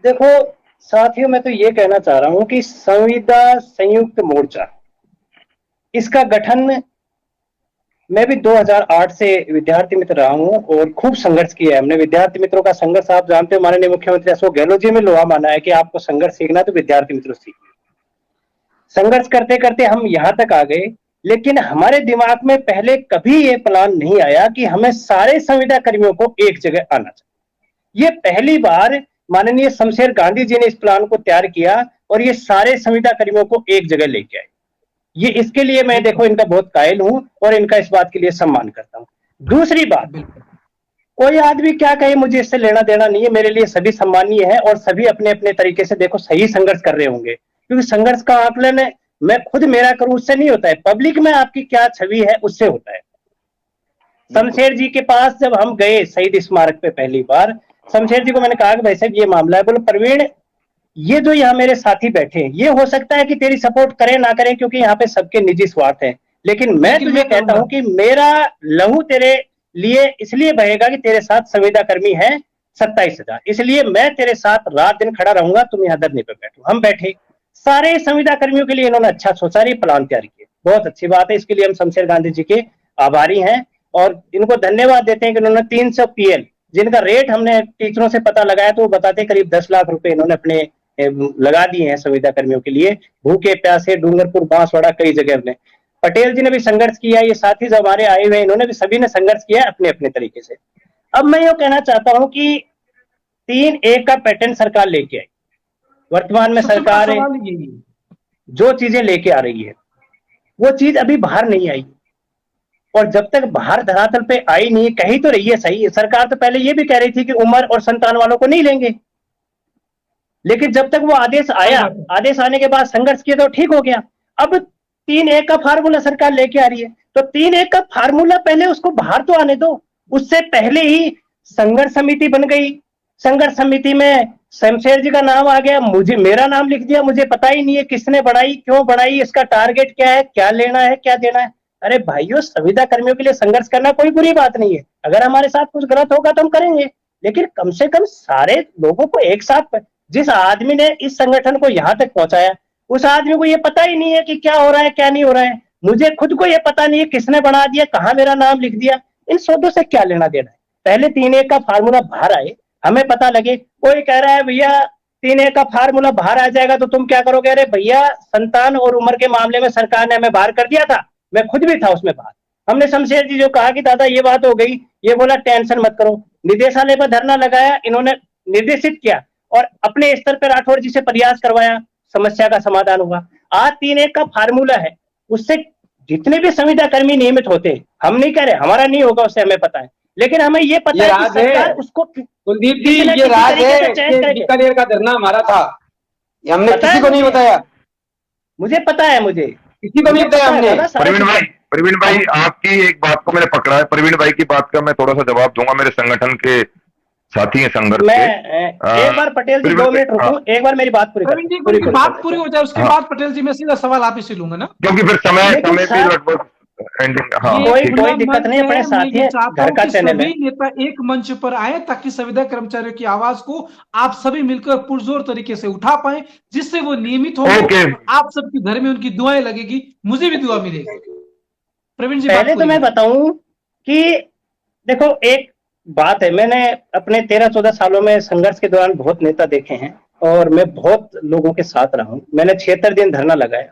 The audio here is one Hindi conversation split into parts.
देखो साथियों, मैं तो ये कहना चाह रहा हूं कि संविदा संयुक्त मोर्चा, इसका गठन, मैं भी 2008 से विद्यार्थी मित्र रहा हूं और खूब संघर्ष किया है हमने। विद्यार्थी मित्रों का संघर्ष आप जानते हो, माननीय मुख्यमंत्री अशोक गहलोत जी में लोहा माना है कि आपको संघर्ष सीखना तो विद्यार्थी मित्रों सीखना। संघर्ष करते करते हम यहां तक आ गए, लेकिन हमारे दिमाग में पहले कभी ये प्लान नहीं आया कि हमें सारे संविदा कर्मियों को एक जगह आना चाहिए। ये पहली बार माननीय शमशेर गांधी जी ने इस प्लान को तैयार किया और ये सारे संविदा कर्मियों को एक जगह लेके आए। ये इसके लिए मैं देखो इनका बहुत कायल हूं और इनका इस बात के लिए सम्मान करता हूं। दूसरी बात, कोई आदमी क्या कहे मुझे इससे लेना देना नहीं है, मेरे लिए सभी सम्मानीय है और सभी अपने अपने तरीके से देखो सही संघर्ष कर रहे होंगे, क्योंकि संघर्ष का आकलन है मैं खुद मेरा करूं उससे नहीं होता है, पब्लिक में आपकी क्या छवि है उससे होता है। शमशेर जी के पास जब हम गए शहीद स्मारक पे पहली बार, शमशेर जी को मैंने कहा कि भाई साहब ये मामला है। बोले प्रवीण, ये जो यहाँ मेरे साथी बैठे हैं, ये हो सकता है कि तेरी सपोर्ट करें ना करें क्योंकि यहाँ पे सबके निजी स्वार्थ है, लेकिन मैं तुझे कहता हूं कि मेरा लहू तेरे लिए इसलिए बहेगा कि तेरे साथ संविदा कर्मी है 27,000, इसलिए मैं तेरे साथ रात दिन खड़ा रहूंगा, तुम यहाँ धरने पे बैठो। हम बैठे, सारे संविदा कर्मियों के लिए इन्होंने अच्छा सोचा, रही प्लान तैयार किया, बहुत अच्छी बात है, इसके लिए हम शमशेर गांधी जी के आभारी हैं और इनको धन्यवाद देते हैं कि उन्होंने 300 PL, जिनका रेट हमने टीचरों से पता लगाया तो वो बताते करीब 10 लाख रुपए इन्होंने अपने लगा दिए हैं संविदा कर्मियों के लिए। भूखे प्यासे डूंगरपुर बांसवाड़ा कई जगह हमने, पटेल जी ने भी संघर्ष किया, ये साथी जो हमारे आए हुए इन्होंने भी सभी ने संघर्ष किया अपने अपने तरीके से। अब मैं ये कहना चाहता हूं कि 3-1 का पैटर्न सरकार लेके आई। वर्तमान में सरकार जो चीजें लेके आ रही है वो चीज अभी बाहर नहीं आई, और जब तक बाहर धरातल पे आई नहीं, कही तो रही है सही, सरकार तो पहले ये भी कह रही थी कि उम्र और संतान वालों को नहीं लेंगे, लेकिन जब तक वो आदेश आया, आदेश आने के बाद संघर्ष किया तो ठीक हो गया। अब 3-1 का फार्मूला सरकार लेके आ रही है, तो 3-1 का फार्मूला पहले उसको बाहर तो आने दो। उससे पहले ही संघर्ष समिति बन गई, संघर्ष समिति में शमशेर जी का नाम आ गया, मुझे मेरा नाम लिख दिया, मुझे पता ही नहीं है किसने बढ़ाई, क्यों बढ़ाई, इसका टारगेट क्या है, क्या लेना है, क्या देना है। अरे भाइयों, संविदा कर्मियों के लिए संघर्ष करना कोई बुरी बात नहीं है, अगर हमारे साथ कुछ गलत होगा तो हम करेंगे, लेकिन कम से कम सारे लोगों को एक साथ, जिस आदमी ने इस संगठन को यहां तक पहुंचाया उस आदमी को ये पता ही नहीं है कि क्या हो रहा है क्या नहीं हो रहा है, मुझे खुद को ये पता नहीं है किसने बढ़ा दिया, कहां मेरा नाम लिख दिया, इन सौदों से क्या लेना देना है। पहले 3-1 का फार्मूला बाहर आए, हमें पता लगे। कोई कह रहा है भैया 3-1 का फार्मूला बाहर आ जाएगा तो तुम क्या करोगे? अरे भैया, संतान और उम्र के मामले में सरकार ने हमें बाहर कर दिया था, मैं खुद भी था उसमें बाहर। हमने शमशेर जी जो कहा कि दादा ये बात हो गई, ये बोला टेंशन मत करो, निदेशालय पर धरना लगाया, इन्होंने निर्देशित किया और अपने स्तर पर राठौर जी से प्रयास करवाया, समस्या का समाधान हुआ। आज 3-1 का फार्मूला है, उससे जितने भी संविदा कर्मी नियमित होते, हम नहीं कह रहे हमारा नहीं होगा, उससे हमें पता है, लेकिन हमें ये पता है कि सरकार उसको, कुलदीप जी ये राज है, बीकानेर का धरना हमारा था, हमने किसी को नहीं बताया, मुझे पता है, मुझे किसी को नहीं बताया हमने। प्रवीण भाई आपकी एक बात को मैंने पकड़ा है, प्रवीण भाई की बात का मैं थोड़ा सा जवाब दूंगा, मेरे संगठन के साथी हैं संघर्ष मैं एक बार पटेल जी 2 मिनट रुको, एक बार मेरी बात पूरी बात पूरी हो जाए उसके बाद पटेल जी मैं सीधा सवाल आप ही से लूंगा ना, क्योंकि फिर समय भी लगभग कोई दिक्कत नहीं, अपने साथी है घर का चैनल है। नेता एक मंच पर आए ताकि संविदा कर्मचारियों की आवाज को आप सभी मिलकर पुरजोर तरीके से उठा पाए, जिससे वो नियमित हो, आप सबके घर में उनकी दुआएं लगेगी, मुझे भी दुआ मिलेगी। प्रवीण जी पहले तो मैं बताऊं कि देखो एक बात है, मैंने अपने 13-14 सालों में संघर्ष के दौरान बहुत नेता देखे हैं और मैं बहुत लोगों के साथ रहा हूं। मैंने 76 दिन धरना लगाया,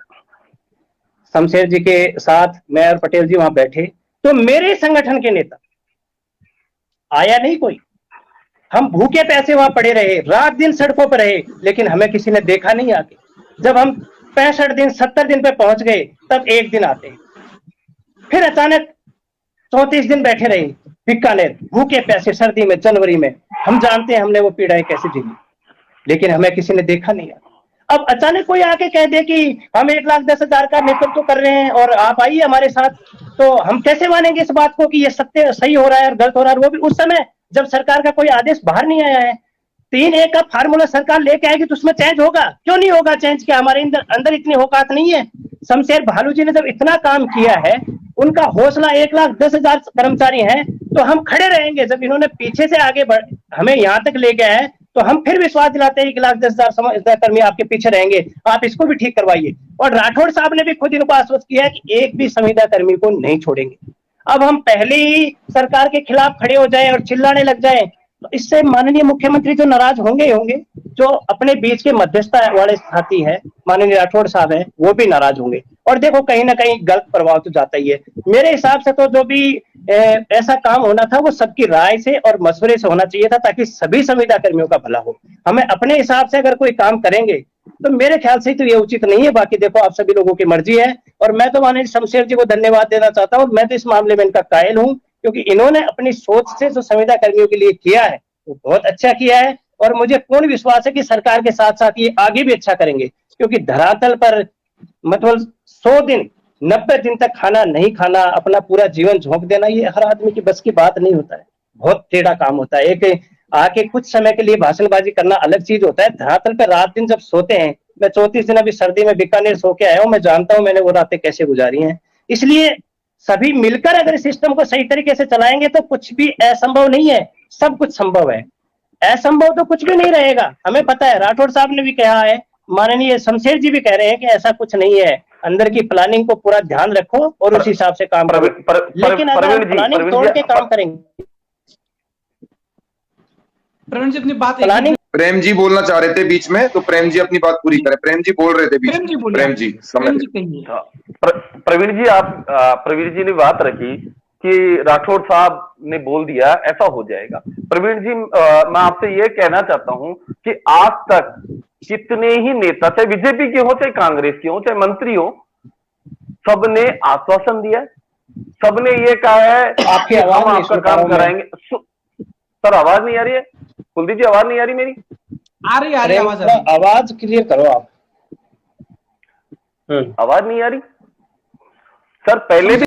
शमशेर जी के साथ मैं और पटेल जी वहां बैठे, तो मेरे संगठन के नेता आया नहीं कोई, हम भूखे पैसे वहां पड़े रहे, रात दिन सड़कों पर रहे, लेकिन हमें किसी ने देखा नहीं आके। जब हम 65 दिन 70 दिन पे पहुंच गए तब एक दिन आते, फिर अचानक 34 दिन बैठे रहे बीकानेर, भूखे पैसे सर्दी में, जनवरी में। हम जानते हैं हमने वो पीड़ाएं कैसे झेली, लेकिन हमें किसी ने देखा नहीं। अब अचानक कोई आके कह दे कि हम 1,10,000 का नेतृत्व कर रहे हैं और आप आइए हमारे साथ, तो हम कैसे मानेंगे इस बात को कि ये सत्य सही हो रहा है और गलत हो रहा है, वो भी उस समय जब सरकार का कोई आदेश बाहर नहीं आया है। 3-1 का फार्मूला सरकार लेके आएगी तो उसमें चेंज होगा, क्यों नहीं होगा चेंज? क्या हमारे अंदर इतनी औकात नहीं है? शमशेर भालू जी ने जब इतना काम किया है, उनका हौसला 1,10,000 कर्मचारी हैं, तो हम खड़े रहेंगे। जब इन्होंने पीछे से आगे हमें यहां तक ले गया है, तो हम फिर विश्वास दिलाते हैं 1,10,000 संविदा कर्मी आपके पीछे रहेंगे, आप इसको भी ठीक करवाइए। और राठौड़ साहब ने भी खुद इनको आश्वस्त किया है कि एक भी संविदा कर्मी को नहीं छोड़ेंगे। अब हम पहले ही सरकार के खिलाफ खड़े हो जाए और चिल्लाने लग जाए, तो इससे माननीय मुख्यमंत्री तो नाराज होंगे ही होंगे, जो अपने बीच के मध्यस्थता वाले साथी है माननीय राठौड़ साहब है, वो भी नाराज होंगे। और देखो कहीं ना कहीं गलत प्रभाव तो जाता ही है। मेरे हिसाब से तो जो भी ऐसा काम होना था वो सबकी राय से और मशवरे से होना चाहिए था, ताकि सभी संविदा कर्मियों का भला हो। हमें अपने हिसाब से अगर कोई काम करेंगे तो मेरे ख्याल से तो ये उचित नहीं है। बाकी देखो आप सभी लोगों की मर्जी है, और मैं तो माननीय शमशेर जी को धन्यवाद देना चाहता हूँ। मैं तो इस मामले में इनका कायल हूँ, क्योंकि इन्होंने अपनी सोच से जो संविदा कर्मियों के लिए किया है वो बहुत अच्छा किया है, और मुझे पूर्ण विश्वास है कि सरकार के साथ साथ ये आगे भी अच्छा करेंगे। क्योंकि धरातल पर मतलब 100 दिन 90 दिन तक खाना नहीं खाना, अपना पूरा जीवन झोंक देना, ये हर आदमी की बस की बात नहीं होता है, बहुत टेढ़ा काम होता है। एक आके कुछ समय के लिए भाषणबाजी करना अलग चीज होता है, धरातल पे रात दिन जब सोते हैं, मैं 34 दिन अभी सर्दी में बीकानेर सो के आया हूँ, मैं जानता हूँ मैंने वो रातें कैसे गुजारी हैं। इसलिए सभी मिलकर अगर सिस्टम को सही तरीके से चलाएंगे तो कुछ भी असंभव नहीं है, सब कुछ संभव है। असंभव तो कुछ भी नहीं रहेगा, हमें पता है। राठौड़ साहब ने भी कहा है, माननीय शमशेर जी भी कह रहे हैं कि ऐसा कुछ नहीं है, अंदर की प्लानिंग को पूरा ध्यान रखो और उस हिसाब से काम करो। लेकिन अगर प्लानिंग तोड़ के काम करेंगे, प्रवीण जी अपनी बात प्लानिंग। प्रेम जी बोलना चाह रहे थे बीच में, तो प्रेम जी अपनी बात पूरी करें। प्रेम जी बोल रहे थे बीच में। प्रेम जी समय। प्रवीण जी ने बात रखी कि राठौड़ साहब ने बोल दिया ऐसा हो जाएगा। प्रवीण जी मैं आपसे ये कहना चाहता हूं कि आज तक कितने ही नेता, चाहे बीजेपी के हो चाहे कांग्रेस के हो चाहे मंत्री हो, सबने आश्वासन दिया है, सबने ये कहा है आपकी हम आपका काम कराएंगे। सर आवाज नहीं आ रही है? कुलदीप जी आवाज नहीं आ रही मेरी? आ रही आवाज क्लियर करो आप। आवाज नहीं आ रही सर? पहले भी